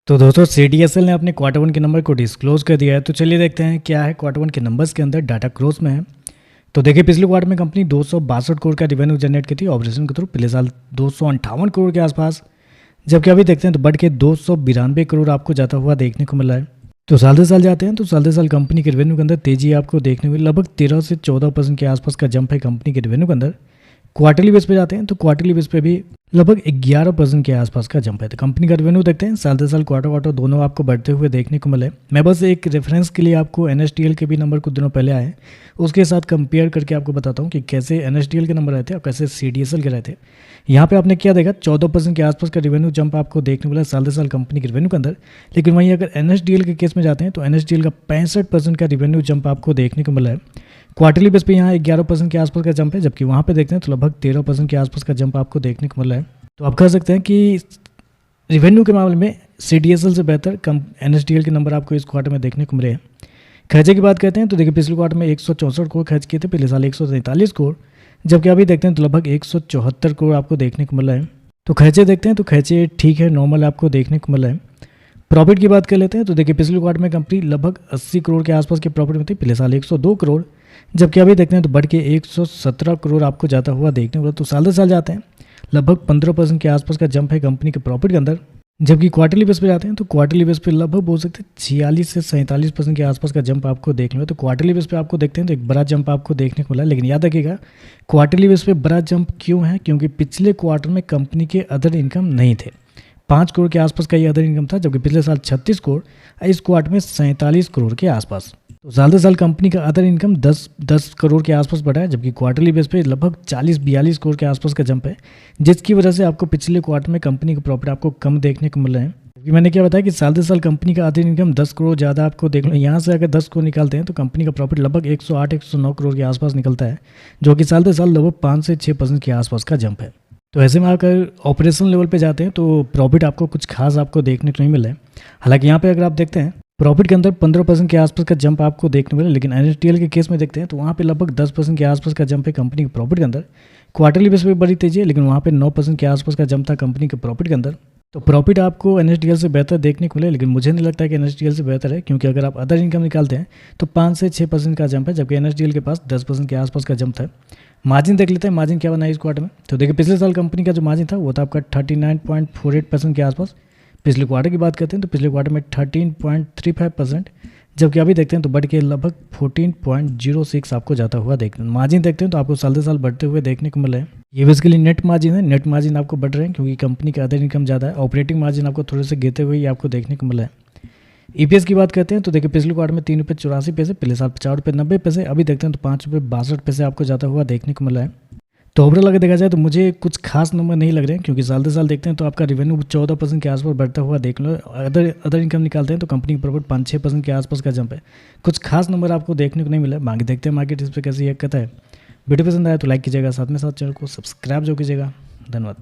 तो दोस्तों CDSL ने अपने क्वार्टर वन के नंबर को डिस्क्लोज कर दिया है। तो चलिए देखते हैं क्या है क्वार्टर वन के नंबर्स के अंदर डाटा क्रॉस में है। तो देखिए पिछले क्वार्टर में कंपनी 262 करोड़ का रेवेन्यू जनरेट की थी ऑपरेशन के थ्रू, पिछले साल 258 करोड़ के आसपास, जबकि अभी देखते हैं तो बढ़ के 292 करोड़ आपको जाता हुआ देखने को मिला है। तो साल दर साल जाते हैं तो साल दर साल कंपनी के रेवेन्यू के अंदर तेजी आपको देखने को मिली, लगभग 13 से 14% के आसपास का जंप है कंपनी के रेवेन्यू के अंदर। क्वार्टरली बेस पे जाते हैं तो क्वार्टरली बेस पे भी लगभग 11% के आसपास का जंप है। तो कंपनी का रेवेन्यू देखते हैं साल दर साल क्वार्टर दोनों आपको बढ़ते हुए देखने को मिले। मैं बस एक रेफरेंस के लिए आपको NSDL के भी नंबर कुछ दिनों पहले आए, उसके साथ कंपेयर करके आपको बताता हूँ कि कैसे NSDL के नंबर रहते हैं और कैसे CDSL के रहते हैं। यहाँ पे आपने क्या देखा, 14% के आसपास का रेवेन्यू जंप आपको देखने को मिला साल दर साल कंपनी के रेवेन्यू के अंदर। लेकिन वहीं अगर NSDL के केस में जाते हैं तो NSDL का 65% का रेवेन्यू जंप आपको देखने को मिला है। क्वार्टरली बेस पे यहाँ 11% के आसपास का जंप है, जबकि वहाँ पे देखते हैं तो लगभग 13% के आसपास का जंप आपको देखने को मिला है। तो आप कह सकते हैं कि रेवेन्यू के मामले में CDSL से बेहतर NSDL के नंबर आपको इस क्वार्टर में देखने को मिले हैं। खर्चे की बात करते हैं तो देखिए पिछले क्वार्टर में 164 करोड़ खर्च किए थे, पिछले साल 143 करोड़, जबकि अभी देखते हैं तो लगभग 174 करोड़ आपको देखने को मिला है। तो खर्चे देखते हैं तो खर्चे ठीक है, नॉर्मल आपको देखने को मिला है। प्रॉफिट की बात कर लेते हैं तो देखिए पिछले क्वार्टर में कंपनी लगभग 80 करोड़ के आसपास के प्रॉफिट में थी, पिछले साल 102 करोड़, जबकि अभी देखते हैं तो बढ़ के 117 करोड़ आपको जाता हुआ देखने को मिला। तो साल दर साल जाते हैं लगभग 15% के आसपास का जंप है कंपनी के प्रॉफिट के अंदर। जबकि क्वार्टरली बेस पे जाते हैं तो क्वार्टरली बेस पे लगभग बोल सकते हैं 46 से 47% के आसपास का जंप आपको देखने में। तो क्वार्टरली बेस पे आपको देखते हैं तो एक बड़ा जंप आपको देखने को मिला। लेकिन याद रखिएगा क्वार्टरली बेस पे बड़ा जंप क्यों है, क्योंकि पिछले क्वार्टर में कंपनी के अदर इनकम नहीं थे। 5 करोड़ के आसपास का ये अदर इनकम था, जबकि पिछले साल 36 करोड़, इस क्वार्टर में 47 करोड़ के आसपास। तो साल दर साल कंपनी का अदर इनकम 10 करोड़ के आसपास बढ़ा है, जबकि क्वार्टरली बेस पे लगभग 40-42 करोड़ के आसपास का जंप है, जिसकी वजह से आपको पिछले क्वार्टर में कंपनी का प्रॉफिट आपको कम देखने को मिल रहे हैं। क्योंकि मैंने क्या बताया कि साल दर साल कंपनी का अदर इनकम 10 करोड़ ज़्यादा आपको देख लो। यहाँ से अगर 10 करोड़ निकालते हैं तो कंपनी का प्रॉफिट लगभग 108-109 करोड़ के आसपास निकलता है, जो कि साल दर साल लगभग 5 से 6% के आसपास का जंप है। तो ऐसे में अगर ऑपरेशन लेवल पे जाते हैं तो प्रॉफिट आपको कुछ खास आपको देखने को नहीं मिला है। हालांकि यहाँ पे अगर आप देखते हैं प्रॉफिट के अंदर 15% के आसपास का जंप आपको देखने मिला, लेकिन NSDL के केस में देखते हैं तो वहाँ पे लगभग 10% के आसपास का जंप है कंपनी के प्रॉफिट के अंदर। क्वार्टरली बेस पे बड़ी तेजी है, लेकिन वहाँ पे 9% के आसपास का जंप था कंपनी के प्रॉफिट के अंदर। तो प्रॉफिट आपको NSDL से बेहतर देखने को मिले, लेकिन मुझे नहीं लगता है कि NSDL से बेहतर है, क्योंकि अगर आप अदर इनकम निकालते हैं तो 5 से 6% का जंप है, जबकि NSDL के पास 10% के आसपास का जंप था। मार्जिन देख लेते हैं, मार्जिन क्या बना है इस क्वार्टर में। तो देखिए पिछले साल कंपनी का जो मार्जिन था वो था आपका 39.48% के आसपास। पिछले क्वार्टर की बात करते हैं तो पिछले क्वार्टर में 13.35%, जबकि अभी देखते हैं तो बढ़ के लगभग 14.06 आपको जाता हुआ देखने। मार्जिन देखते हैं तो आपको साल दर साल बढ़ते हुए देखने को मिला है। ये बेसिकली नेट मार्जिन है, नेट मार्जिन आपको बढ़ रहे हैं क्योंकि कंपनी का अदर इनकम ज़्यादा है। ऑपरेटिंग मार्जिन आपको थोड़े से गिरते हुए आपको देखने को मिला है। EPS की बात करते हैं तो देखिए पिछले क्वार्टर में 3 रुपये 84 पैसे, पिछले साल 4 रुपये 90 पैसे, अभी देखते हैं तो 5 रुपये 62 पैसे आपको जाता हुआ देखने को मिला है। तो ओवरऑल अगर देखा जाए तो मुझे कुछ खास नंबर नहीं लग रहे हैं, क्योंकि साल दर साल देखते हैं तो आपका रेवेन्यू 14% के आसपास बढ़ता हुआ देख लो। अदर इनकम निकालते हैं तो कंपनी की प्रॉफिट 5-6% के आसपास का जंप है। कुछ खास नंबर आपको देखने को नहीं मिला। बाकी देखते हैं मार्केट इस पर कैसे रिएक्ट करता है। वीडियो पसंद आया तो लाइक कीजिएगा, साथ में साथ चैनल को सब्सक्राइब जो कीजिएगा। धन्यवाद।